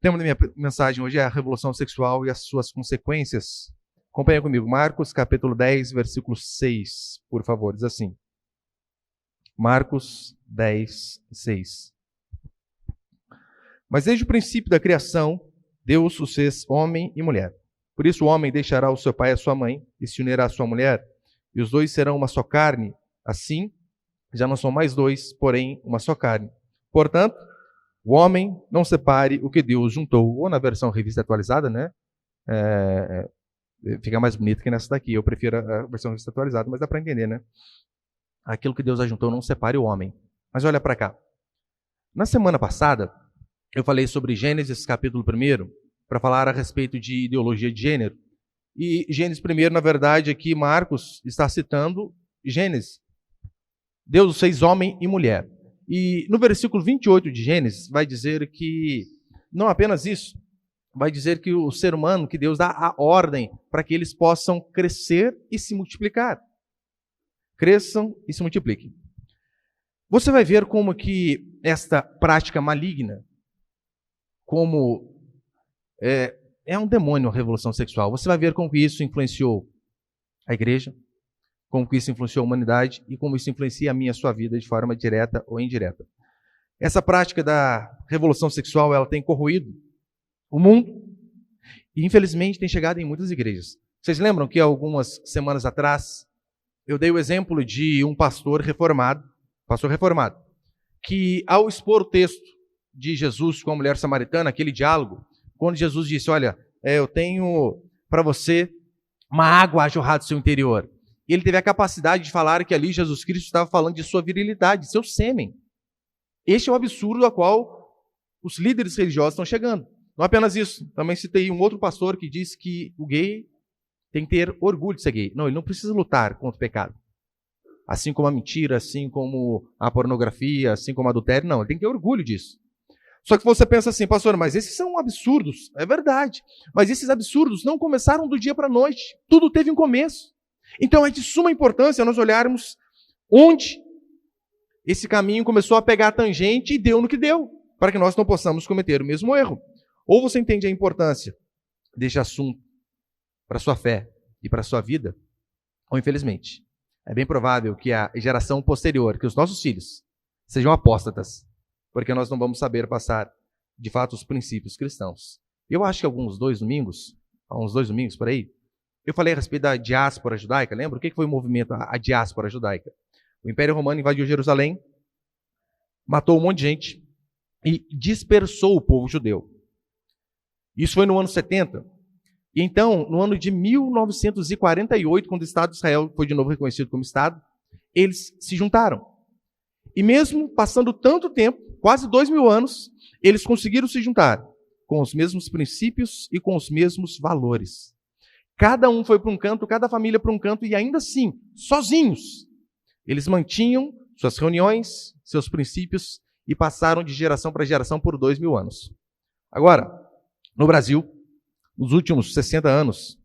tema da minha mensagem hoje é a revolução sexual e as suas consequências. Acompanha comigo, Marcos, capítulo 10, versículo 6, por favor, diz assim. Marcos 10, 6. Mas desde o princípio da criação, Deus os fez homem e mulher. Por isso o homem deixará o seu pai e a sua mãe e se unirá à sua mulher, e os dois serão uma só carne. Assim, já não são mais dois, porém uma só carne. Portanto, o homem não separe o que Deus juntou. Ou na versão revista atualizada, né? Fica mais bonito que nessa daqui. Eu prefiro a versão revista atualizada, mas dá para entender, né? Aquilo que Deus ajuntou, não separe o homem. Mas olha para cá. Na semana passada, eu falei sobre Gênesis, capítulo 1, para falar a respeito de ideologia de gênero. E Gênesis 1, na verdade, aqui Marcos está citando Gênesis. Deus fez homem e mulher. E no versículo 28 de Gênesis vai dizer que, não apenas isso, vai dizer que o ser humano, que Deus dá a ordem para que eles possam crescer e se multiplicar. Cresçam e se multipliquem. Você vai ver como que esta prática maligna, como é um demônio a revolução sexual. Você vai ver como que isso influenciou a igreja, como que isso influenciou a humanidade e como isso influencia a minha e a sua vida de forma direta ou indireta. Essa prática da revolução sexual, ela tem corroído o mundo e, infelizmente, tem chegado em muitas igrejas. Vocês lembram que algumas semanas atrás eu dei o exemplo de um pastor reformado, que ao expor o texto de Jesus com a mulher samaritana, aquele diálogo, quando Jesus disse, olha, eu tenho para você uma água a jorrar do seu interior. E ele teve a capacidade de falar que ali Jesus Cristo estava falando de sua virilidade, de seu sêmen. Este é o absurdo a qual os líderes religiosos estão chegando. Não apenas isso, também citei um outro pastor que disse que o gay tem que ter orgulho de ser gay. Não, ele não precisa lutar contra o pecado. Assim como a mentira, assim como a pornografia, assim como o adultério, não, ele tem que ter orgulho disso. Só que você pensa assim, pastor, mas esses são absurdos. É verdade. Mas esses absurdos não começaram do dia para a noite. Tudo teve um começo. Então é de suma importância nós olharmos onde esse caminho começou a pegar a tangente e deu no que deu, para que nós não possamos cometer o mesmo erro. Ou você entende a importância deste assunto para a sua fé e para a sua vida, ou infelizmente, é bem provável que a geração posterior, que os nossos filhos, sejam apóstatas, porque nós não vamos saber passar, de fato, os princípios cristãos. Eu acho que há uns dois domingos por aí, eu falei a respeito da diáspora judaica. Lembra? O que foi o movimento, a diáspora judaica? O Império Romano invadiu Jerusalém, matou um monte de gente e dispersou o povo judeu. Isso foi no ano 70. E então, no ano de 1948, quando o Estado de Israel foi de novo reconhecido como Estado, eles se juntaram. E mesmo passando tanto tempo, quase 2000 anos, eles conseguiram se juntar com os mesmos princípios e com os mesmos valores. Cada um foi para um canto, cada família para um canto, e ainda assim, sozinhos, eles mantinham suas reuniões, seus princípios, e passaram de geração para geração por 2000 anos. Agora, no Brasil, nos últimos 60 anos,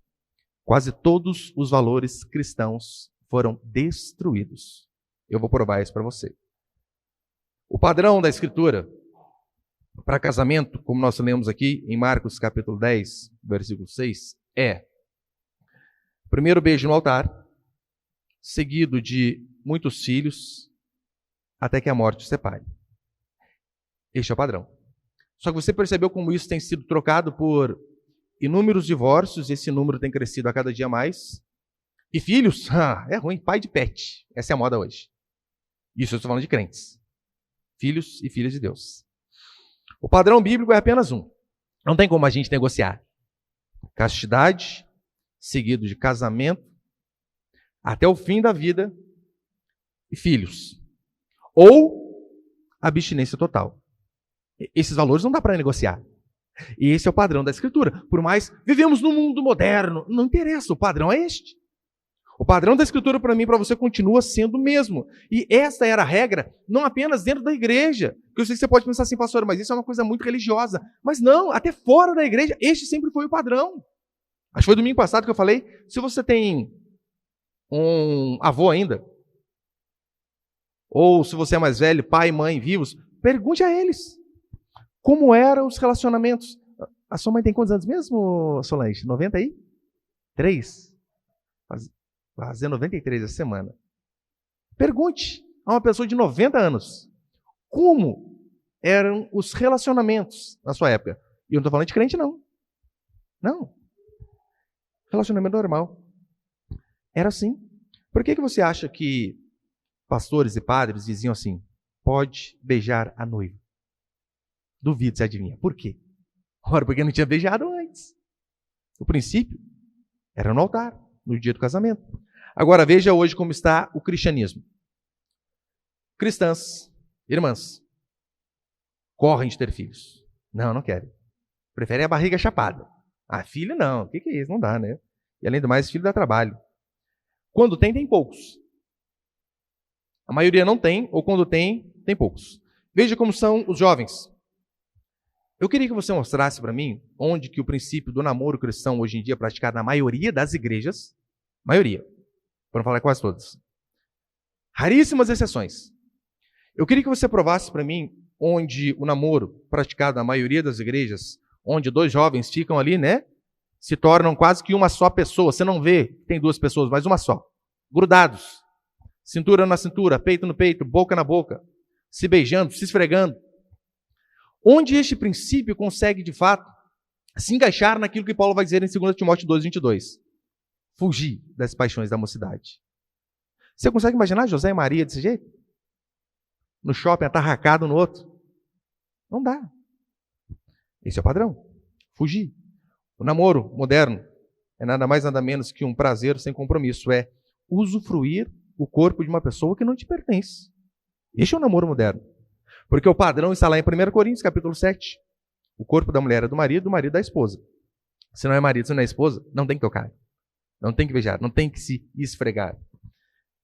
quase todos os valores cristãos foram destruídos. Eu vou provar isso para você. O padrão da Escritura para casamento, como nós lemos aqui em Marcos capítulo 10, versículo 6, é primeiro beijo no altar, seguido de muitos filhos, até que a morte os separe. Este é o padrão. Só que você percebeu como isso tem sido trocado por inúmeros divórcios, esse número tem crescido a cada dia mais. E filhos, é ruim, pai de pet. Essa é a moda hoje. Isso eu estou falando de crentes. Filhos e filhas de Deus. O padrão bíblico é apenas um. Não tem como a gente negociar. Castidade, seguido de casamento, até o fim da vida, e filhos. Ou abstinência total. Esses valores não dá para negociar. E esse é o padrão da Escritura. Por mais vivemos num mundo moderno, não interessa, o padrão é este. O padrão da Escritura para mim e para você continua sendo o mesmo. E essa era a regra, não apenas dentro da igreja. Porque eu sei que você pode pensar assim, pastor, mas isso é uma coisa muito religiosa. Mas não, até fora da igreja, este sempre foi o padrão. Acho que foi domingo passado que eu falei, se você tem um avô ainda, ou se você é mais velho, pai e mãe vivos, pergunte a eles como eram os relacionamentos. A sua mãe tem quantos anos mesmo, Solange? 93? Fazer 93 essa semana. Pergunte a uma pessoa de 90 anos como eram os relacionamentos na sua época. E eu não estou falando de crente, não. Não. Relacionamento normal. Era assim. Por que você acha que pastores e padres diziam assim, pode beijar a noiva? Duvido, você adivinha. Por quê? Ora, porque não tinha beijado antes. O princípio era no altar, no dia do casamento. Agora veja hoje como está o cristianismo. Cristãs, irmãs, correm de ter filhos. Não querem. Preferem a barriga chapada. A filha não. O que é isso? Não dá, né? E além do mais, filho dá trabalho. Quando tem poucos. A maioria não tem, ou quando tem poucos. Veja como são os jovens. Eu queria que você mostrasse para mim onde que o princípio do namoro cristão hoje em dia é praticado na maioria das igrejas, maioria, para não falar quase todas. Raríssimas exceções. Eu queria que você provasse para mim onde o namoro praticado na maioria das igrejas, onde dois jovens ficam ali, né? Se tornam quase que uma só pessoa. Você não vê que tem duas pessoas, mas uma só. Grudados. Cintura na cintura, peito no peito, boca na boca. Se beijando, se esfregando. Onde este princípio consegue, de fato, se encaixar naquilo que Paulo vai dizer em 2 Timóteo 2:22. Fugir das paixões da mocidade. Você consegue imaginar José e Maria desse jeito? No shopping, atarracado no outro? Não dá. Esse é o padrão. Fugir. O namoro moderno é nada mais nada menos que um prazer sem compromisso. É usufruir o corpo de uma pessoa que não te pertence. Este é o namoro moderno. Porque o padrão está lá em 1 Coríntios, capítulo 7. O corpo da mulher é do marido da esposa. Se não é marido, se não é esposa, não tem que tocar. Não tem que beijar, não tem que se esfregar.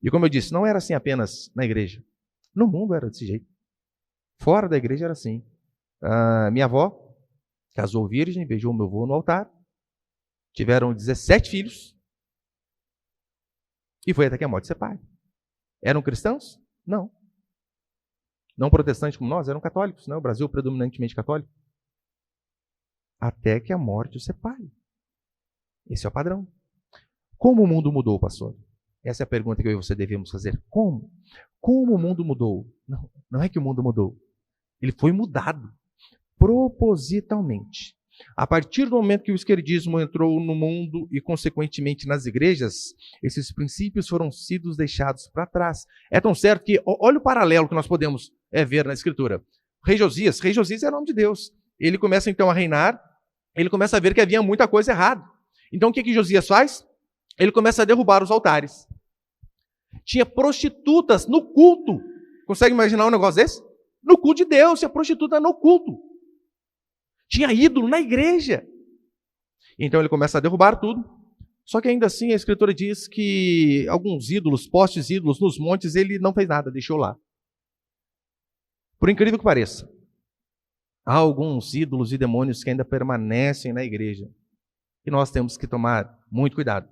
E como eu disse, não era assim apenas na igreja. No mundo era desse jeito. Fora da igreja era assim. Minha avó casou virgem, beijou meu avô no altar. Tiveram 17 filhos. E foi até que a morte separe. Eram cristãos? Não. Não protestantes como nós, eram católicos. Né? O Brasil predominantemente católico. Até que a morte os separe. Esse é o padrão. Como o mundo mudou, pastor? Essa é a pergunta que eu e você devemos fazer. Como? Como o mundo mudou? Não é que o mundo mudou. Ele foi mudado propositalmente. A partir do momento que o esquerdismo entrou no mundo e, consequentemente, nas igrejas, esses princípios foram sido deixados para trás. É tão certo que, olha o paralelo que nós podemos ver na Escritura. Rei Josias era o nome de Deus. Ele começa, então, a reinar, ele começa a ver que havia muita coisa errada. Então, o que Josias faz? Ele começa a derrubar os altares. Tinha prostitutas no culto. Consegue imaginar um negócio desse? No culto de Deus, tinha prostituta no culto. Tinha ídolo na igreja. Então ele começa a derrubar tudo. Só que ainda assim a Escritura diz que alguns ídolos, postes ídolos nos montes, ele não fez nada, deixou lá. Por incrível que pareça, há alguns ídolos e demônios que ainda permanecem na igreja. E nós temos que tomar muito cuidado,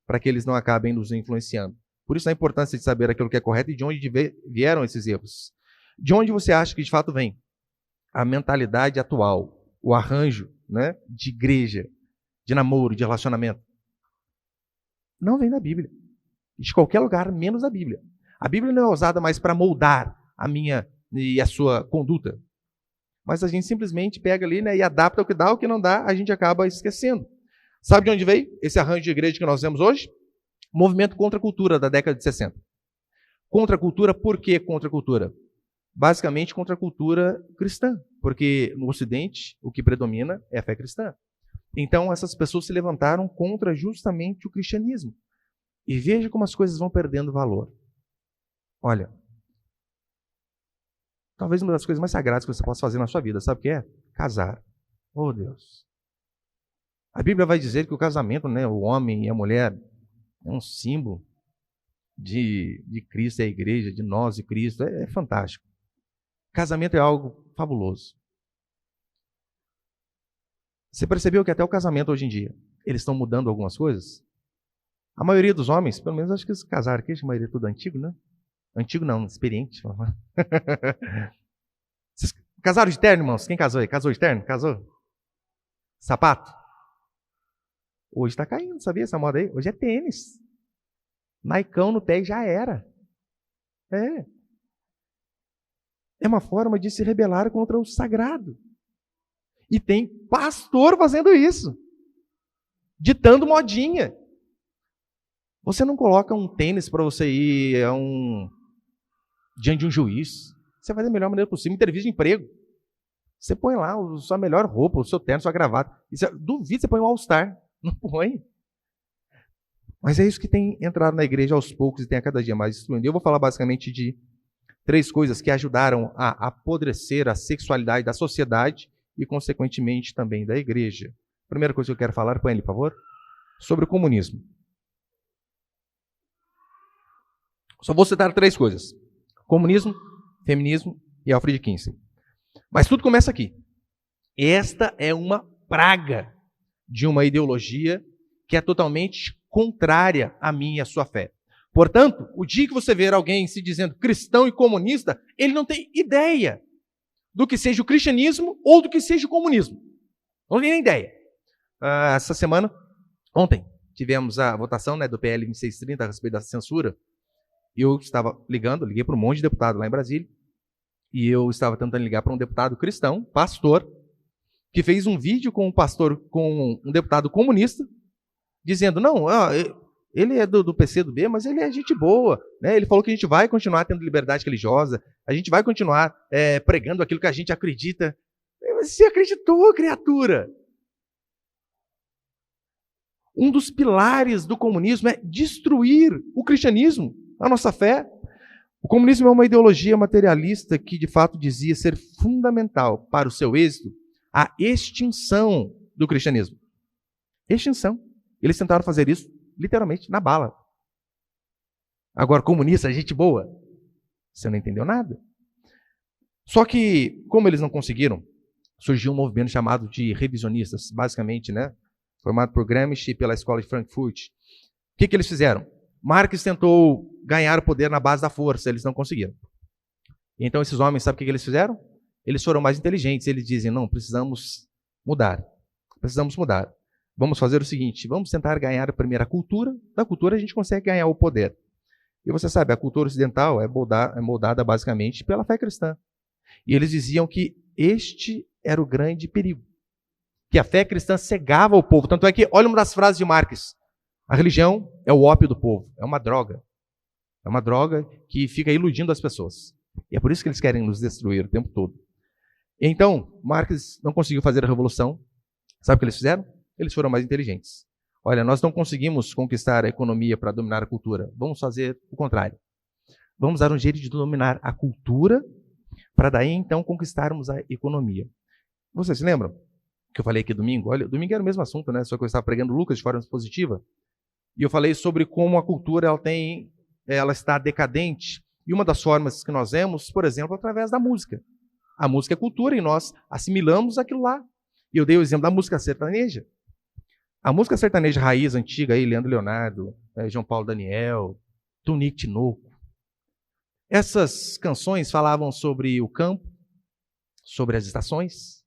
para que eles não acabem nos influenciando. Por isso a importância de saber aquilo que é correto e de onde vieram esses erros. De onde você acha que de fato vem? A mentalidade atual, o arranjo, né, de igreja, de namoro, de relacionamento. Não vem da Bíblia. De qualquer lugar, menos da Bíblia. A Bíblia não é usada mais para moldar a minha e a sua conduta. Mas a gente simplesmente pega ali, né, e adapta o que dá, o que não dá, a gente acaba esquecendo. Sabe de onde veio esse arranjo de igreja que nós vemos hoje? Movimento contra a cultura da década de 60. Contra a cultura, por que contra a cultura? Basicamente contra a cultura cristã, porque no Ocidente o que predomina é a fé cristã. Então essas pessoas se levantaram contra justamente o cristianismo. E veja como as coisas vão perdendo valor. Olha, talvez uma das coisas mais sagradas que você possa fazer na sua vida, sabe o que é? Casar. Oh, Deus. A Bíblia vai dizer que o casamento, né, o homem e a mulher, é um símbolo de Cristo e a igreja, de nós e Cristo. É fantástico. Casamento é algo fabuloso. Você percebeu que até o casamento hoje em dia, eles estão mudando algumas coisas? A maioria dos homens, pelo menos acho que eles casaram aqui, a maioria é tudo antigo, né? Antigo não, experiente. Vocês casaram de terno, irmãos? Quem casou aí? Casou de terno? Casou? Sapato. Hoje está caindo, sabia essa moda aí? Hoje é tênis. Naicão no pé já era. É uma forma de se rebelar contra o sagrado. E tem pastor fazendo isso. Ditando modinha. Você não coloca um tênis para você ir diante de um juiz. Você vai da melhor maneira possível. Entrevista de emprego. Você põe lá a sua melhor roupa, o seu terno, a sua gravata. Duvido você põe um All-Star. Não põe. Mas é isso que tem entrado na igreja aos poucos e tem a cada dia mais destruindo. Eu vou falar basicamente de 3 coisas que ajudaram a apodrecer a sexualidade da sociedade e, consequentemente, também da igreja. Primeira coisa que eu quero falar, põe ele, por favor, sobre o comunismo. Só vou citar 3 coisas. Comunismo, feminismo e Alfred Kinsey. Mas tudo começa aqui. Esta é uma praga de uma ideologia que é totalmente contrária à minha e à sua fé. Portanto, o dia que você ver alguém se dizendo cristão e comunista, ele não tem ideia do que seja o cristianismo ou do que seja o comunismo. Não tem nem ideia. Essa semana, ontem, tivemos a votação do PL 2630 a respeito da censura. Eu estava liguei para um monte de deputado lá em Brasília, e eu estava tentando ligar para um deputado cristão, pastor, que fez um vídeo com um deputado comunista, dizendo, não, ele é do PCdoB, mas ele é gente boa, né? Ele falou que a gente vai continuar tendo liberdade religiosa, a gente vai continuar pregando aquilo que a gente acredita. Você acreditou, criatura? Um dos pilares do comunismo é destruir o cristianismo, a nossa fé. O comunismo é uma ideologia materialista que, de fato, dizia ser fundamental para o seu êxito a extinção do cristianismo. Extinção. Eles tentaram fazer isso, literalmente, na bala. Agora, comunista, gente boa, você não entendeu nada. Só que, como eles não conseguiram, surgiu um movimento chamado de revisionistas, basicamente, formado por Gramsci e pela Escola de Frankfurt. O que eles fizeram? Marx tentou ganhar o poder na base da força, eles não conseguiram. Então, esses homens, sabe o que eles fizeram? Eles foram mais inteligentes, eles dizem, não, precisamos mudar. Vamos fazer o seguinte, vamos tentar ganhar primeiro a cultura, da cultura a gente consegue ganhar o poder. E você sabe, a cultura ocidental é moldada basicamente pela fé cristã. E eles diziam que este era o grande perigo, que a fé cristã cegava o povo. Tanto é que, olha uma das frases de Marx, a religião é o ópio do povo, é uma droga. É uma droga que fica iludindo as pessoas. E é por isso que eles querem nos destruir o tempo todo. Então, Marx não conseguiu fazer a revolução. Sabe o que eles fizeram? Eles foram mais inteligentes. Olha, nós não conseguimos conquistar a economia para dominar a cultura. Vamos fazer o contrário. Vamos dar um jeito de dominar a cultura para daí, então, conquistarmos a economia. Vocês se lembram que eu falei aqui domingo? Olha, domingo era o mesmo assunto, Só que eu estava pregando Lucas de forma positiva. E eu falei sobre como a cultura ela está decadente. E uma das formas que nós vemos, por exemplo, através da música. A música é cultura e nós assimilamos aquilo lá. E eu dei o exemplo da música sertaneja. A música sertaneja raiz antiga, Leandro Leonardo, João Paulo Daniel, Tunique Tinoco. Essas canções falavam sobre o campo, sobre as estações,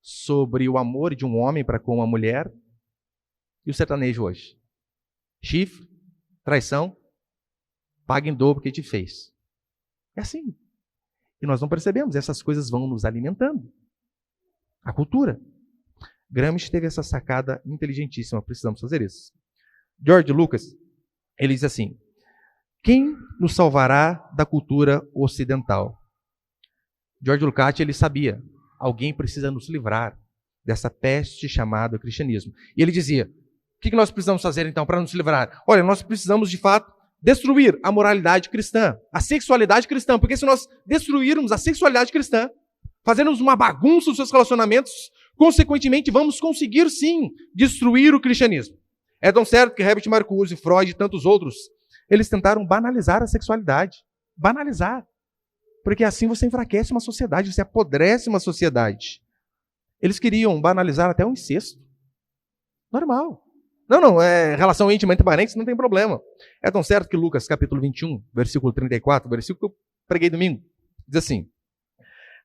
sobre o amor de um homem para com uma mulher. E o sertanejo hoje? Chifre, traição, paga em dobro que te fez. É assim. E nós não percebemos, essas coisas vão nos alimentando. A cultura. Gramsci teve essa sacada inteligentíssima, precisamos fazer isso. George Lucas, ele diz assim, quem nos salvará da cultura ocidental? George Lucas, ele sabia, alguém precisa nos livrar dessa peste chamada cristianismo. E ele dizia, o que nós precisamos fazer então para nos livrar? Olha, nós precisamos de fato destruir a moralidade cristã, a sexualidade cristã, porque se nós destruirmos a sexualidade cristã, fazermos uma bagunça nos seus relacionamentos, consequentemente vamos conseguir sim destruir o cristianismo. É tão certo que Herbert Marcuse, Freud e tantos outros, eles tentaram banalizar a sexualidade. Banalizar. Porque assim você enfraquece uma sociedade, você apodrece uma sociedade. Eles queriam banalizar até o incesto. Normal. Não, relação íntima entre parentes, não tem problema. É tão certo que Lucas, capítulo 21, versículo 34, versículo que eu preguei domingo, diz assim,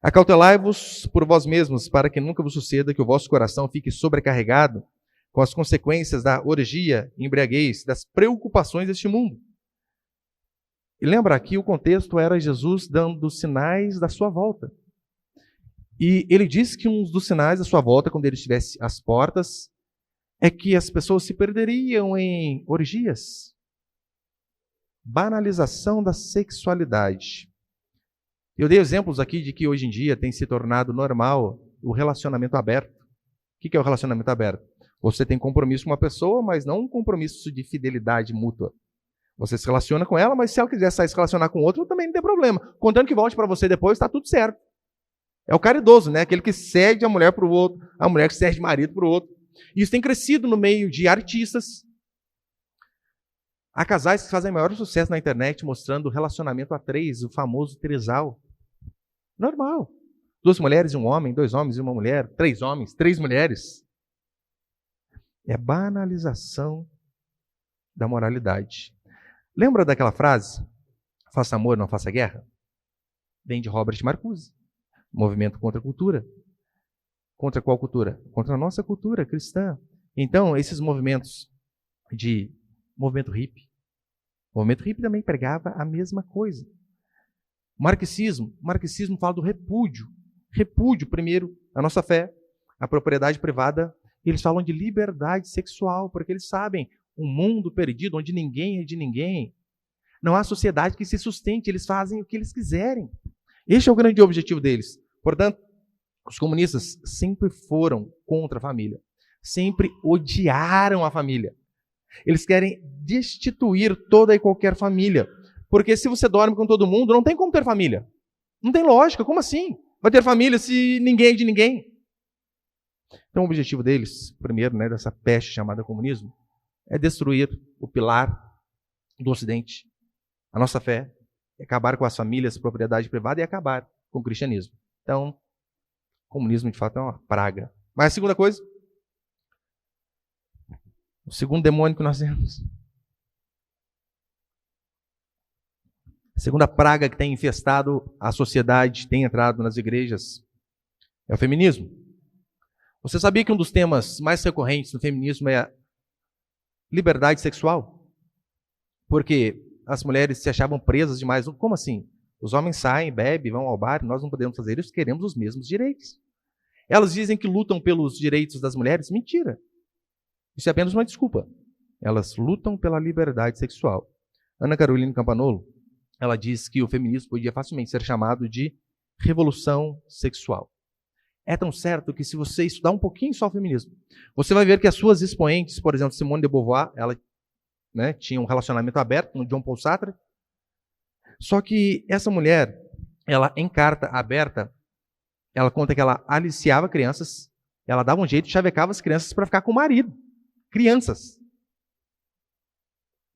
Acautelai-vos por vós mesmos, para que nunca vos suceda que o vosso coração fique sobrecarregado com as consequências da orgia, embriaguez, das preocupações deste mundo. E lembra aqui, o contexto era Jesus dando sinais da sua volta. E ele disse que um dos sinais da sua volta, quando ele estivesse às portas, é que as pessoas se perderiam em orgias. Banalização da sexualidade. Eu dei exemplos aqui de que hoje em dia tem se tornado normal o relacionamento aberto. O que é o relacionamento aberto? Você tem compromisso com uma pessoa, mas não um compromisso de fidelidade mútua. Você se relaciona com ela, mas se ela quiser sair se relacionar com outro, também não tem problema. Contando que volte para você depois, está tudo certo. É o caridoso, né? Aquele que cede a mulher para o outro, a mulher que cede marido para o outro. E isso tem crescido no meio de artistas. Há casais que fazem maior sucesso na internet mostrando o relacionamento a três, o famoso trisal. Normal. 2 mulheres e um homem, 2 homens e uma mulher, 3 homens, 3 mulheres. É banalização da moralidade. Lembra daquela frase? Faça amor, não faça guerra? Vem de Robert Marcuse. Movimento contra a cultura. Contra qual cultura? Contra a nossa cultura cristã. Então, esses movimentos de movimento hippie. O movimento hippie também pregava a mesma coisa. Marxismo fala do repúdio. Repúdio, primeiro, a nossa fé, a propriedade privada. Eles falam de liberdade sexual, porque eles sabem um mundo perdido onde ninguém é de ninguém. Não há sociedade que se sustente, eles fazem o que eles quiserem. Este é o grande objetivo deles. Portanto, os comunistas sempre foram contra a família. Sempre odiaram a família. Eles querem destituir toda e qualquer família. Porque se você dorme com todo mundo, não tem como ter família. Não tem lógica, como assim? Vai ter família se ninguém é de ninguém? Então o objetivo deles, primeiro, dessa peste chamada comunismo, é destruir o pilar do Ocidente, a nossa fé, acabar com as famílias, propriedade privada e acabar com o cristianismo. Então, o comunismo de fato é uma praga. Mas a segunda coisa, o segundo demônio que nós temos, a segunda praga que tem infestado a sociedade, tem entrado nas igrejas, é o feminismo. Você sabia que um dos temas mais recorrentes no feminismo é a liberdade sexual? Porque as mulheres se achavam presas demais. Como assim? Os homens saem, bebem, vão ao bar, nós não podemos fazer isso, queremos os mesmos direitos. Elas dizem que lutam pelos direitos das mulheres. Mentira. Isso é apenas uma desculpa. Elas lutam pela liberdade sexual. Ana Carolina Campanolo, ela diz que o feminismo podia facilmente ser chamado de revolução sexual. É tão certo que se você estudar um pouquinho só o feminismo, você vai ver que as suas expoentes, por exemplo, Simone de Beauvoir, ela tinha um relacionamento aberto com John Paul Sartre. Só que essa mulher, ela em carta aberta, ela conta que ela aliciava crianças, ela dava um jeito e chavecava as crianças para ficar com o marido. Crianças.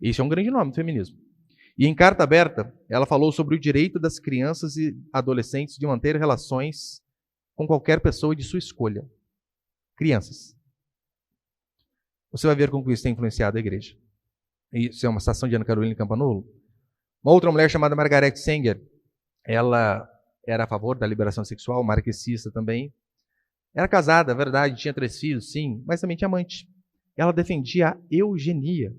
Isso é um grande nome do feminismo. E em carta aberta, ela falou sobre o direito das crianças e adolescentes de manter relações com qualquer pessoa de sua escolha. Crianças. Você vai ver como isso tem influenciado a igreja. Isso é uma citação de Ana Carolina Campanolo. Uma outra mulher chamada Margaret Sanger, ela era a favor da liberação sexual, marxista também. Era casada, é verdade, tinha 3 filhos, sim, mas também tinha amante. Ela defendia a eugenia.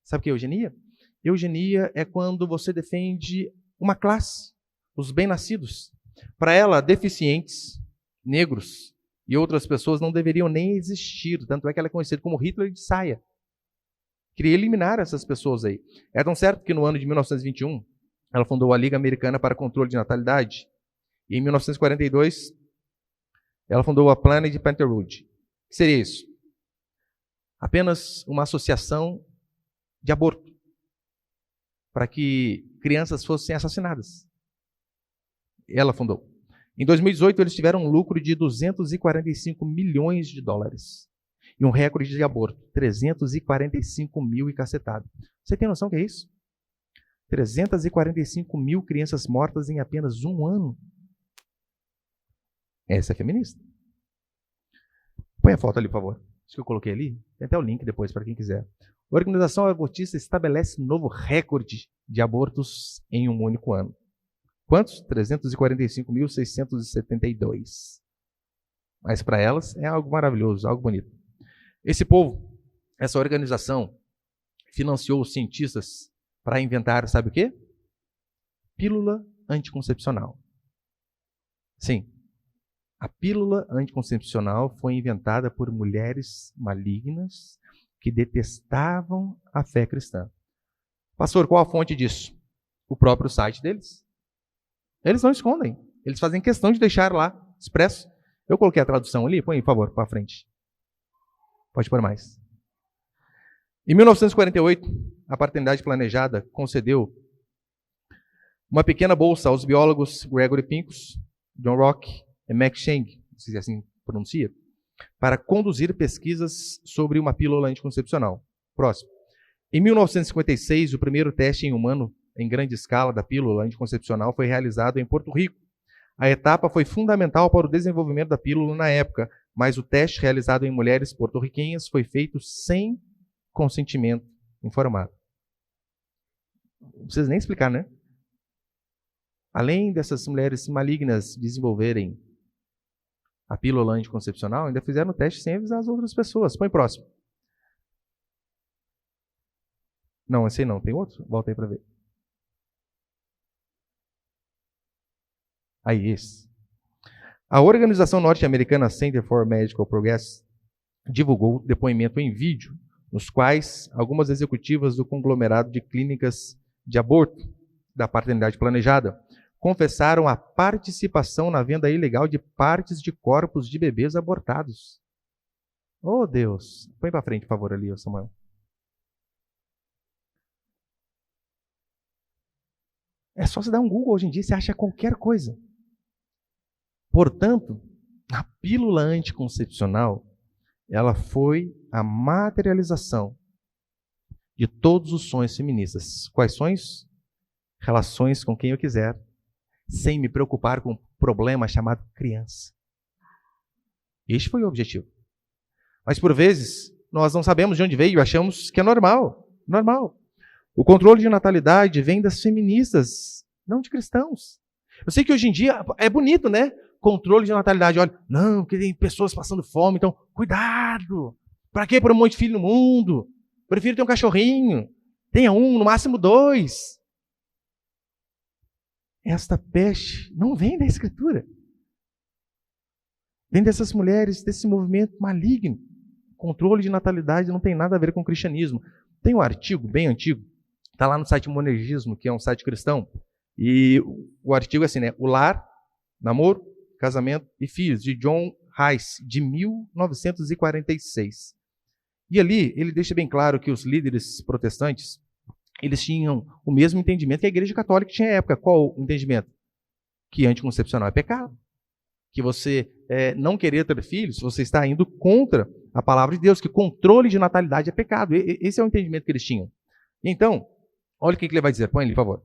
Sabe o que é eugenia? Eugenia é quando você defende uma classe, os bem-nascidos. Para ela, deficientes, negros e outras pessoas não deveriam nem existir. Tanto é que ela é conhecida como Hitler de saia. Queria eliminar essas pessoas aí. É tão certo que no ano de 1921, ela fundou a Liga Americana para o Controle de Natalidade. E em 1942, ela fundou a Planned Parenthood. O que seria isso? Apenas uma associação de aborto para que crianças fossem assassinadas. Ela fundou. Em 2018, eles tiveram um lucro de 245 milhões de dólares. E um recorde de aborto, 345 mil e cacetado. Você tem noção do que é isso? 345 mil crianças mortas em apenas um ano. Essa é feminista. Põe a foto ali, por favor. Acho que eu coloquei ali. Tem até o link depois para quem quiser. A Organização Abortista estabelece novo recorde de abortos em um único ano. Quantos? 345.672. Mas para elas é algo maravilhoso, algo bonito. Esse povo, essa organização, financiou os cientistas para inventar, sabe o quê? Pílula anticoncepcional. Sim, a pílula anticoncepcional foi inventada por mulheres malignas que detestavam a fé cristã. Pastor, qual a fonte disso? O próprio site deles. Eles não escondem. Eles fazem questão de deixar lá, expresso. Eu coloquei a tradução ali, põe, por favor, para frente. Pode pôr mais. Em 1948, a paternidade planejada concedeu uma pequena bolsa aos biólogos Gregory Pincus, John Rock e Max Cheng, não sei se assim pronuncia, para conduzir pesquisas sobre uma pílula anticoncepcional. Próximo. Em 1956, o primeiro teste em humano em grande escala da pílula anticoncepcional foi realizado em Porto Rico. A etapa foi fundamental para o desenvolvimento da pílula na época, mas o teste realizado em mulheres porto-riquenhas foi feito sem consentimento informado. Não precisa nem explicar, né? Além dessas mulheres malignas desenvolverem a pílula anticoncepcional, ainda fizeram o teste sem avisar as outras pessoas. Põe próximo. Não, esse aí não. Tem outro? Volta aí para ver. Aí, esse. A organização norte-americana Center for Medical Progress divulgou depoimento em vídeo, nos quais algumas executivas do conglomerado de clínicas de aborto da paternidade planejada confessaram a participação na venda ilegal de partes de corpos de bebês abortados. Oh, Deus! Põe para frente, por favor, ali, Samuel. É só você dar um Google hoje em dia, você acha qualquer coisa. Portanto, a pílula anticoncepcional, ela foi a materialização de todos os sonhos feministas. Quais sonhos? Relações com quem eu quiser, sem me preocupar com um problema chamado criança. Este foi o objetivo. Mas, por vezes, nós não sabemos de onde veio e achamos que é normal. Normal. O controle de natalidade vem das feministas, não de cristãos. Eu sei que hoje em dia é bonito, né? Controle de natalidade. Olha, não, porque tem pessoas passando fome, então, cuidado. Para que pôr um monte de filho no mundo? Prefiro ter um cachorrinho. Tenha um, no máximo 2. Esta peste não vem da Escritura. Vem dessas mulheres, desse movimento maligno. Controle de natalidade não tem nada a ver com o cristianismo. Tem um artigo bem antigo, está lá no site Monergismo, que é um site cristão, e o artigo é assim, né? O Lar, Namoro, Casamento e Filhos, de John Rice, de 1946. E ali ele deixa bem claro que os líderes protestantes, eles tinham o mesmo entendimento que a Igreja Católica tinha à época. Qual o entendimento? Que anticoncepcional é pecado. Que você não querer ter filhos, você está indo contra a palavra de Deus, que controle de natalidade é pecado. Esse é o entendimento que eles tinham. Então, olha o que ele vai dizer. Põe ali, por favor.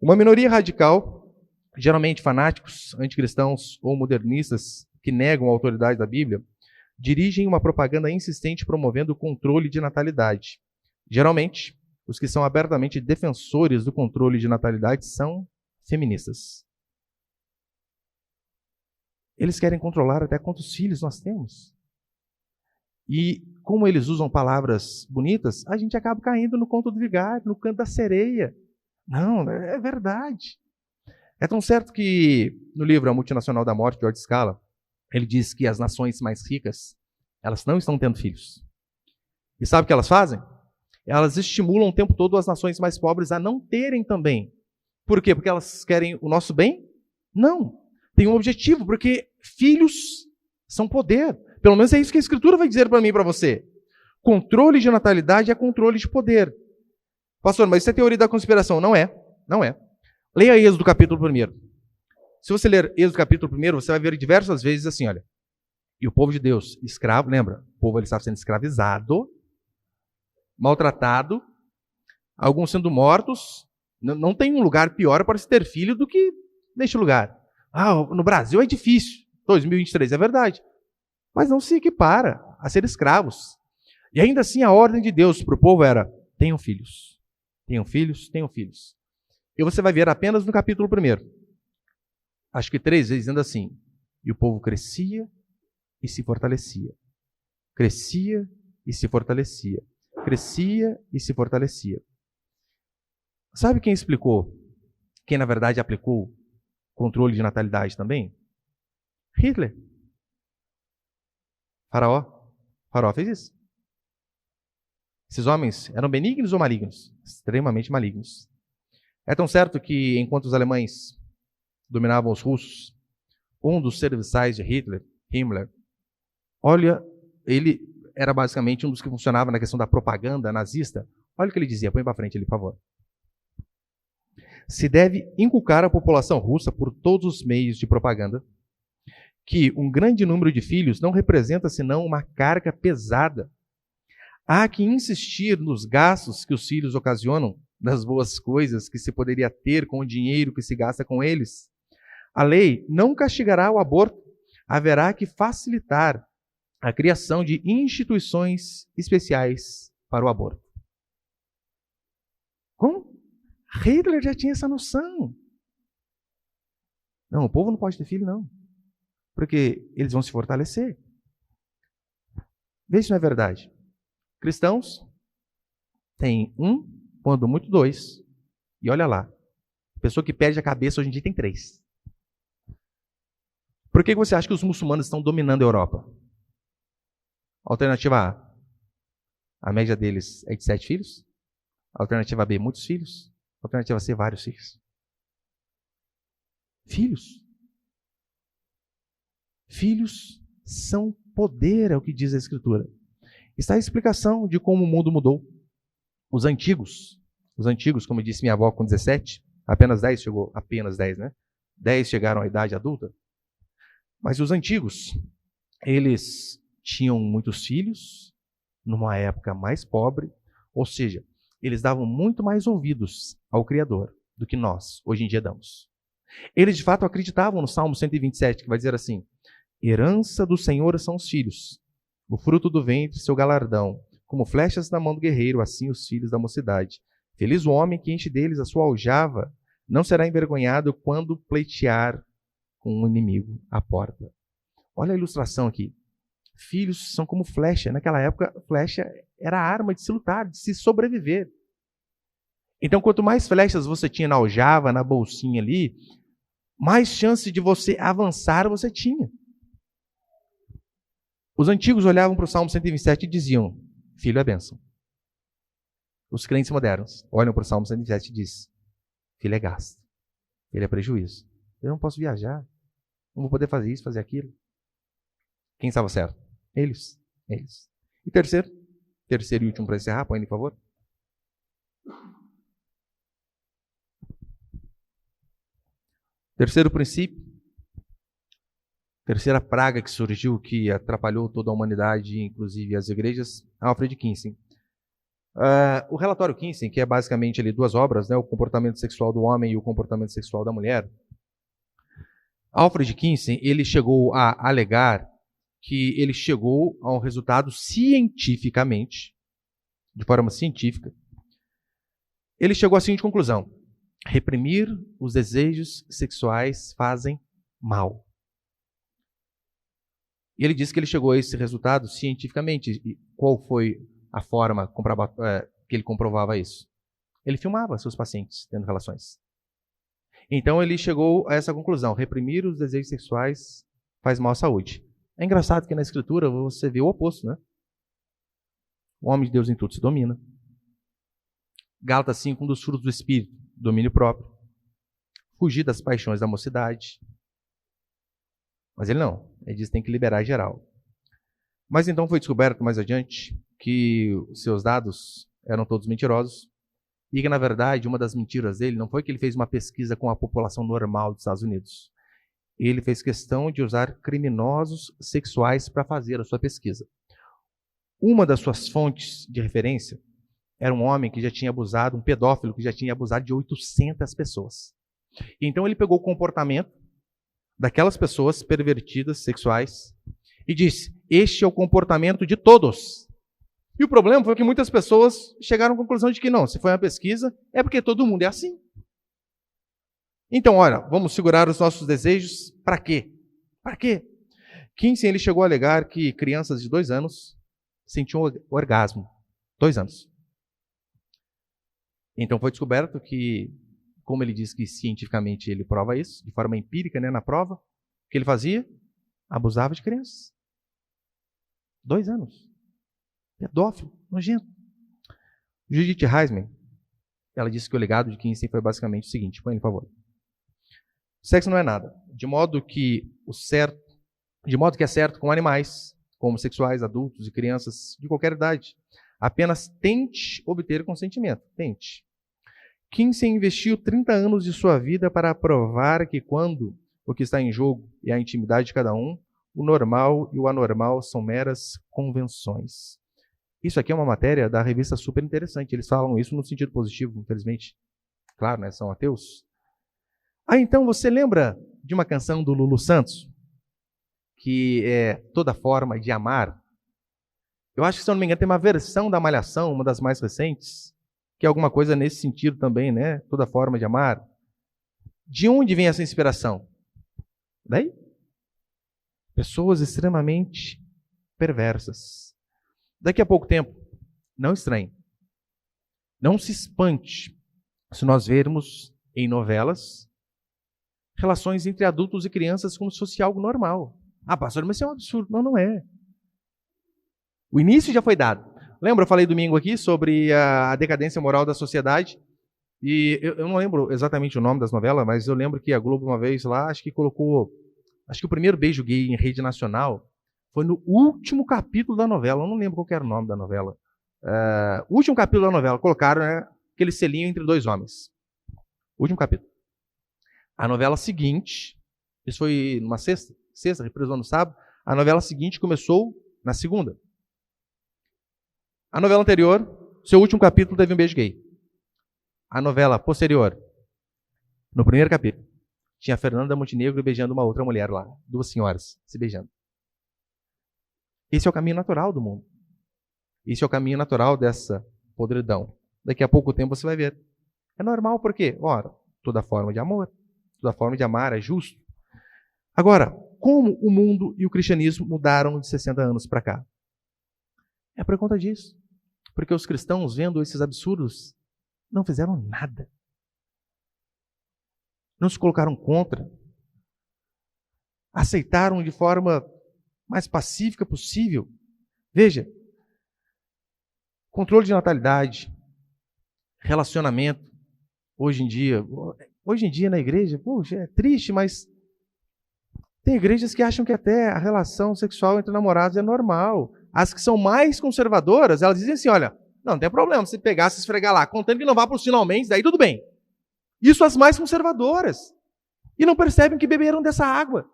Uma minoria radical, geralmente fanáticos, anticristãos ou modernistas, que negam a autoridade da Bíblia, dirigem uma propaganda insistente promovendo o controle de natalidade. Geralmente, os que são abertamente defensores do controle de natalidade são feministas. Eles querem controlar até quantos filhos nós temos. E como eles usam palavras bonitas, a gente acaba caindo no conto do vigário, no canto da sereia. Não, é verdade. É tão certo que no livro A Multinacional da Morte, de George Scala, ele diz que as nações mais ricas, elas não estão tendo filhos. E sabe o que elas fazem? Elas estimulam o tempo todo as nações mais pobres a não terem também. Por quê? Porque elas querem o nosso bem? Não. Tem um objetivo, porque filhos são poder. Pelo menos é isso que a Escritura vai dizer para mim e para você. Controle de natalidade é controle de poder. Pastor, mas isso é teoria da conspiração. Não é. Não é. Leia Êxodo capítulo 1. Se você ler Êxodo capítulo 1, você vai ver diversas vezes assim, olha. E o povo de Deus, escravo, lembra? O povo ele estava sendo escravizado, maltratado, alguns sendo mortos. Não tem um lugar pior para se ter filho do que neste lugar. No Brasil é difícil. 2023 é verdade. Mas não se equipara a ser escravos. E ainda assim a ordem de Deus para o povo era: tenham filhos. Tenham filhos, tenham filhos. E você vai ver apenas no capítulo 1. Acho que 3 vezes dizendo assim: e o povo crescia e se fortalecia. Crescia e se fortalecia. Crescia e se fortalecia. Sabe quem explicou? Quem, na verdade, aplicou controle de natalidade também? Hitler. Faraó fez isso. Esses homens eram benignos ou malignos? Extremamente malignos. É tão certo que, enquanto os alemães dominavam os russos, um dos serviçais de Hitler, Himmler, olha, ele era basicamente um dos que funcionava na questão da propaganda nazista. Olha o que ele dizia, põe para frente ali, por favor. Se deve inculcar à população russa, por todos os meios de propaganda, que um grande número de filhos não representa senão uma carga pesada. Há que insistir nos gastos que os filhos ocasionam, das boas coisas que se poderia ter com o dinheiro que se gasta com eles. A lei não castigará o aborto, haverá que facilitar a criação de instituições especiais para o aborto. Como? Hitler já tinha essa noção. Não, o povo não pode ter filho, não. Porque eles vão se fortalecer. Vê se não é verdade. Cristãos têm 1, quando muito 2. E olha lá. A pessoa que perde a cabeça hoje em dia tem 3. Por que você acha que os muçulmanos estão dominando a Europa? Alternativa A. A média deles é de 7 filhos. Alternativa B, muitos filhos. Alternativa C, vários filhos. Filhos. Filhos são poder, é o que diz a Escritura. Está a explicação de como o mundo mudou. Os antigos, como disse minha avó com 17, apenas 10 chegou, apenas 10, né? 10 chegaram à idade adulta. Mas os antigos, eles tinham muitos filhos, numa época mais pobre, ou seja, eles davam muito mais ouvidos ao Criador do que nós, hoje em dia, damos. Eles, de fato, acreditavam no Salmo 127, que vai dizer assim: herança do Senhor são os filhos, o fruto do ventre, seu galardão. Como flechas na mão do guerreiro, assim os filhos da mocidade. Feliz o homem que enche deles a sua aljava, não será envergonhado quando pleitear com um inimigo à porta. Olha a ilustração aqui. Filhos são como flecha. Naquela época, flecha era a arma de se lutar, de se sobreviver. Então, quanto mais flechas você tinha na aljava, na bolsinha ali, mais chance de você avançar você tinha. Os antigos olhavam para o Salmo 127 e diziam: filho é bênção. Os crentes modernos olham para o Salmo 127 e dizem: filho é gasto, filho é prejuízo. Eu não posso viajar, não vou poder fazer isso, fazer aquilo. Quem estava certo? Eles. E terceiro e último para encerrar, põe por favor. Terceiro princípio, terceira praga que surgiu, que atrapalhou toda a humanidade, inclusive as igrejas, Alfred Kinsey. O relatório Kinsey, que é basicamente ali 2 obras, né, o comportamento sexual do homem e o comportamento sexual da mulher. Alfred Kinsey, ele chegou a alegar que ele chegou a um resultado cientificamente, de forma científica. Ele chegou à seguinte conclusão: reprimir os desejos sexuais fazem mal. E ele disse que ele chegou a esse resultado cientificamente. E qual foi a forma que ele comprovava isso? Ele filmava seus pacientes tendo relações. Então ele chegou a essa conclusão: reprimir os desejos sexuais faz mal à saúde. É engraçado que na Escritura você vê o oposto, né? O homem de Deus em tudo se domina. Gálatas 5, um dos frutos do Espírito, domínio próprio. Fugir das paixões da mocidade. Mas ele não. Ele diz que tem que liberar geral. Mas então foi descoberto mais adiante que os seus dados eram todos mentirosos e que, na verdade, uma das mentiras dele não foi que ele fez uma pesquisa com a população normal dos Estados Unidos. Ele fez questão de usar criminosos sexuais para fazer a sua pesquisa. Uma das suas fontes de referência era um homem que já tinha abusado, um pedófilo que já tinha abusado de 800 pessoas. Então ele pegou o comportamento daquelas pessoas pervertidas, sexuais, e disse: este é o comportamento de todos. E o problema foi que muitas pessoas chegaram à conclusão de que não, se foi uma pesquisa, é porque todo mundo é assim. Então, olha, vamos segurar os nossos desejos para quê? Para quê? Kinsey, ele chegou a alegar que crianças de 2 anos sentiam orgasmo. 2 anos. Então foi descoberto que, como ele diz que cientificamente ele prova isso, de forma empírica, né, na prova, o que ele fazia? Abusava de crianças. 2 anos. Pedófilo, nojento. Judith Heisman, ela disse que o legado de Kinsey foi basicamente o seguinte, põe por favor. Sexo não é nada, de modo que é certo com animais, como homossexuais, adultos e crianças de qualquer idade. Apenas tente obter consentimento. Tente. Kinsey investiu 30 anos de sua vida para provar que quando o que está em jogo é a intimidade de cada um, o normal e o anormal são meras convenções. Isso aqui é uma matéria da revista super interessante. Eles falam isso no sentido positivo, infelizmente. Claro, né? São ateus. Então você lembra de uma canção do Lulu Santos? Que é Toda Forma de Amar? Eu acho que, se eu não me engano, tem uma versão da Malhação, uma das mais recentes, que é alguma coisa nesse sentido também, né? Toda Forma de Amar. De onde vem essa inspiração? Daí? Pessoas extremamente perversas. Daqui a pouco tempo, não estranhe, não se espante se nós vermos em novelas relações entre adultos e crianças como se fosse algo normal. Ah, pastor, mas isso é um absurdo. Não, não é. O início já foi dado. Lembra, eu falei domingo aqui sobre a decadência moral da sociedade? E eu não lembro exatamente o nome das novelas, mas eu lembro que a Globo uma vez lá, acho que o primeiro beijo gay em rede nacional foi no último capítulo da novela. Eu não lembro qual era o nome da novela. O último capítulo da novela, colocaram, né, aquele selinho entre 2 homens. Último capítulo. A novela seguinte, isso foi numa sexta, reprisou no sábado, a novela seguinte começou na segunda. A novela anterior, seu último capítulo teve um beijo gay. A novela posterior, no primeiro capítulo, tinha a Fernanda Montenegro beijando uma outra mulher lá, 2 senhoras se beijando. Esse é o caminho natural do mundo. Esse é o caminho natural dessa podridão. Daqui a pouco tempo você vai ver. É normal porque, ora, toda forma de amor, toda forma de amar é justo. Agora, como o mundo e o cristianismo mudaram de 60 anos para cá? É por conta disso. Porque os cristãos, vendo esses absurdos, não fizeram nada. Não se colocaram contra. Aceitaram de forma mais pacífica possível. Veja, controle de natalidade, relacionamento, hoje em dia na igreja, poxa, é triste, mas tem igrejas que acham que até a relação sexual entre namorados é normal. As que são mais conservadoras, elas dizem assim, olha, não tem problema se pegar, se esfregar lá, contando que não vá para os finalmente, daí tudo bem. Isso as mais conservadoras. E não percebem que beberam dessa água.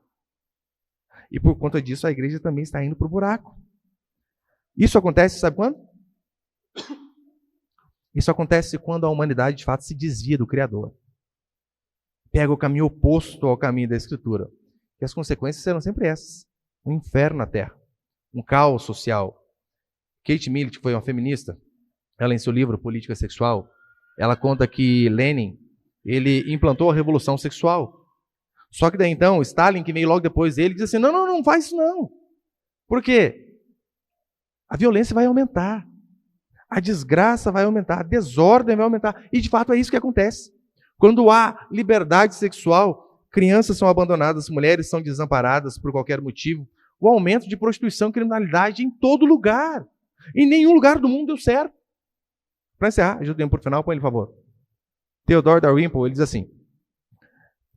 E por conta disso, a igreja também está indo para o buraco. Isso acontece, sabe quando? Isso acontece quando a humanidade, de fato, se desvia do Criador. Pega o caminho oposto ao caminho da Escritura. E as consequências serão sempre essas. Um inferno na Terra. Um caos social. Kate Millett, que foi uma feminista, ela em seu livro Política Sexual, ela conta que Lenin, ele implantou a revolução sexual. Só que daí então, Stalin, que veio logo depois dele, diz assim, não faz isso não. Por quê? A violência vai aumentar. A desgraça vai aumentar. A desordem vai aumentar. E de fato é isso que acontece. Quando há liberdade sexual, crianças são abandonadas, mulheres são desamparadas por qualquer motivo. O aumento de prostituição e criminalidade em todo lugar. Em nenhum lugar do mundo deu certo. Para encerrar, ajudem por final, põe ele, por favor. Theodore Dalrymple, ele diz assim,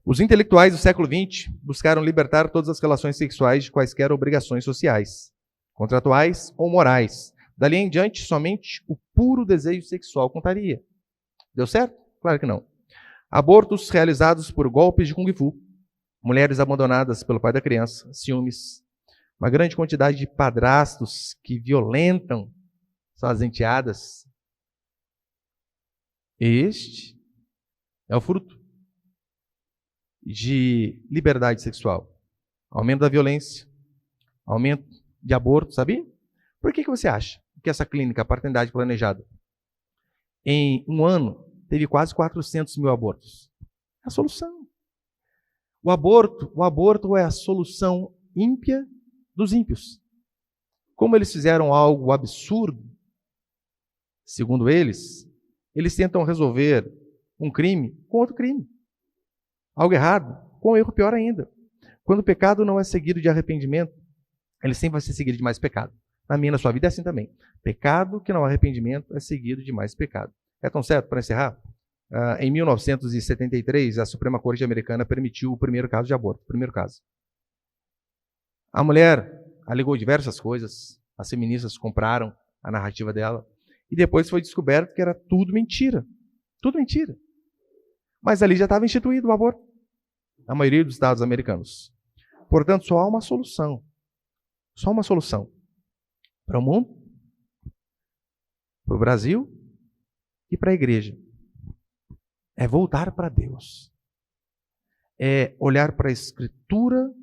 os intelectuais do século XX buscaram libertar todas as relações sexuais de quaisquer obrigações sociais, contratuais ou morais. Dali em diante, somente o puro desejo sexual contaria. Deu certo? Claro que não. Abortos realizados por golpes de Kung Fu, mulheres abandonadas pelo pai da criança, ciúmes, uma grande quantidade de padrastos que violentam suas enteadas. Este é o fruto de liberdade sexual. Aumento da violência, aumento de aborto, sabia? Por que você acha que essa clínica, a paternidade planejada, em um ano, teve quase 400 mil abortos? É a solução. O aborto é a solução ímpia dos ímpios. Como eles fizeram algo absurdo, segundo eles tentam resolver um crime com outro crime. Algo errado com um erro pior ainda. Quando o pecado não é seguido de arrependimento, ele sempre vai ser seguido de mais pecado. Na minha e na sua vida é assim também. Pecado que não há arrependimento é seguido de mais pecado. É tão certo, para encerrar? Em 1973, a Suprema Corte Americana permitiu o primeiro caso de aborto. Primeiro caso. A mulher alegou diversas coisas, as feministas compraram a narrativa dela, e depois foi descoberto que era tudo mentira. Tudo mentira. Mas ali já estava instituído o aborto. A maioria dos estados americanos. Portanto, só há uma solução. Só uma solução. Para o mundo, para o Brasil e para a igreja. É voltar para Deus. É olhar para a Escritura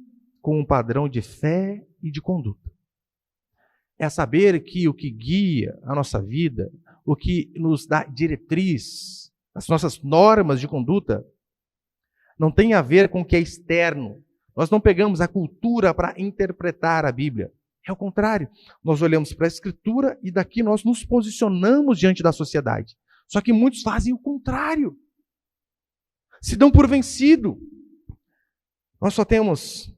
com um padrão de fé e de conduta. É saber que o que guia a nossa vida, o que nos dá diretriz, as nossas normas de conduta, não tem a ver com o que é externo. Nós não pegamos a cultura para interpretar a Bíblia. É o contrário. Nós olhamos para a Escritura e daqui nós nos posicionamos diante da sociedade. Só que muitos fazem o contrário. Se dão por vencido. Nós só temos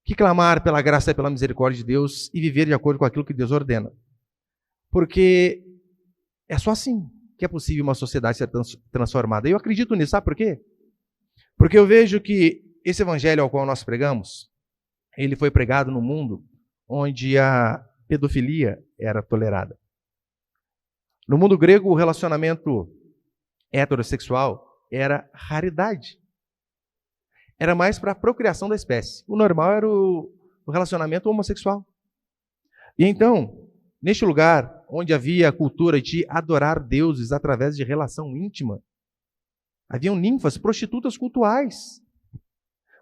que clamar pela graça e pela misericórdia de Deus e viver de acordo com aquilo que Deus ordena. Porque é só assim que é possível uma sociedade ser transformada. E eu acredito nisso, sabe por quê? Porque eu vejo que esse evangelho ao qual nós pregamos, ele foi pregado no mundo onde a pedofilia era tolerada. No mundo grego, o relacionamento heterossexual era raridade. Era mais para a procriação da espécie. O normal era o relacionamento homossexual. E então, neste lugar onde havia a cultura de adorar deuses através de relação íntima, haviam ninfas, prostitutas cultuais.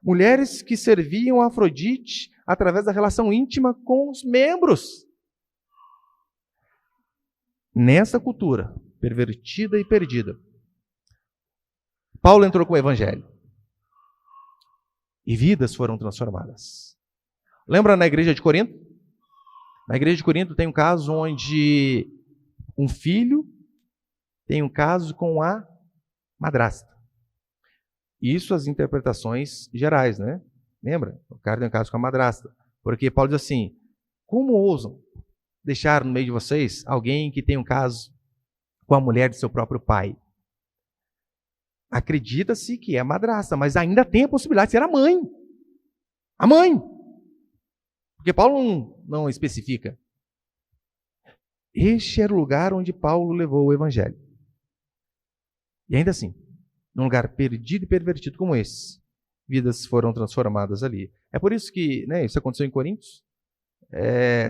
Mulheres que serviam a Afrodite através da relação íntima com os membros. Nessa cultura pervertida e perdida, Paulo entrou com o evangelho. E vidas foram transformadas. Lembra na igreja de Corinto? Na igreja de Corinto tem um caso onde um filho tem um caso com a madrasta. Isso as interpretações gerais, né? Lembra? O cara tem um caso com a madrasta. Porque Paulo diz assim, como ousam deixar no meio de vocês alguém que tem um caso com a mulher de seu próprio pai? Acredita-se que é a madrasta, mas ainda tem a possibilidade de ser a mãe. A mãe. Porque Paulo não especifica. Este era o lugar onde Paulo levou o evangelho. E ainda assim, num lugar perdido e pervertido como esse, vidas foram transformadas ali. É por isso que isso aconteceu em Coríntios.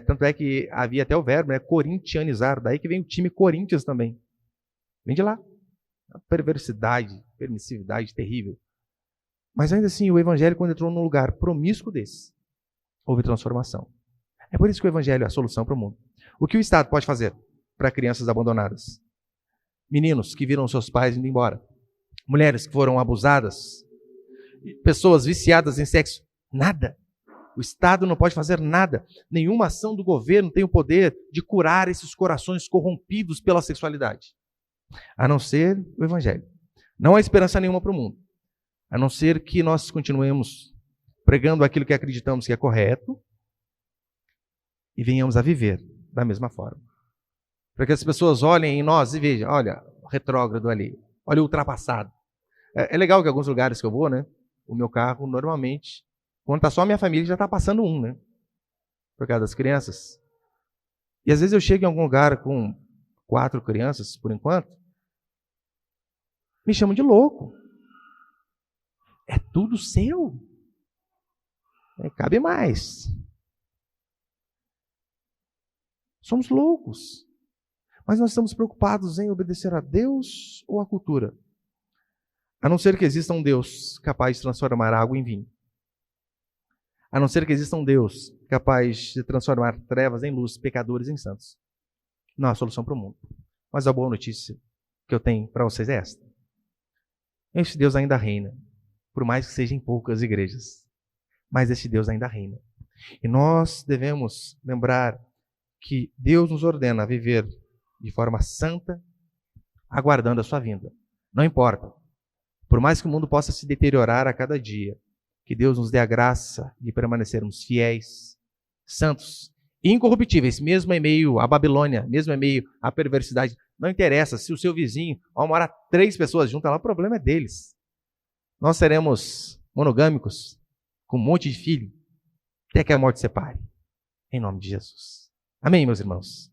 Tanto é que havia até o verbo, corintianizar. Daí que vem o time Corinthians também. Vem de lá. A perversidade, permissividade terrível. Mas ainda assim, o evangelho, quando entrou num lugar promíscuo desse, houve transformação. É por isso que o evangelho é a solução para o mundo. O que o Estado pode fazer para crianças abandonadas? Meninos que viram seus pais indo embora. Mulheres que foram abusadas. Pessoas viciadas em sexo. Nada. O Estado não pode fazer nada. Nenhuma ação do governo tem o poder de curar esses corações corrompidos pela sexualidade. A não ser o evangelho. Não há esperança nenhuma para o mundo. A não ser que nós continuemos pregando aquilo que acreditamos que é correto e venhamos a viver da mesma forma. Para que as pessoas olhem em nós e vejam, olha, o retrógrado ali, olha o ultrapassado. É legal que em alguns lugares que eu vou, o meu carro normalmente, quando está só a minha família, já está passando um, por causa das crianças. E às vezes eu chego em algum lugar com 4 crianças, por enquanto, me chamam de louco. É tudo seu. Cabe mais. Somos loucos. Mas nós estamos preocupados em obedecer a Deus ou à cultura? A não ser que exista um Deus capaz de transformar água em vinho. A não ser que exista um Deus capaz de transformar trevas em luz, pecadores em santos. Não há solução para o mundo. Mas a boa notícia que eu tenho para vocês é esta. Este Deus ainda reina. por mais que sejam poucas igrejas. Mas este Deus ainda reina. E nós devemos lembrar que Deus nos ordena a viver de forma santa, aguardando a sua vinda. Não importa. Por mais que o mundo possa se deteriorar a cada dia, que Deus nos dê a graça de permanecermos fiéis, santos, incorruptíveis, mesmo em meio à Babilônia, mesmo em meio à perversidade. Não interessa se o seu vizinho, ao morar 3 pessoas juntas lá, o problema é deles. Nós seremos monogâmicos, com um monte de filho, até que a morte separe. Em nome de Jesus. Amém, meus irmãos?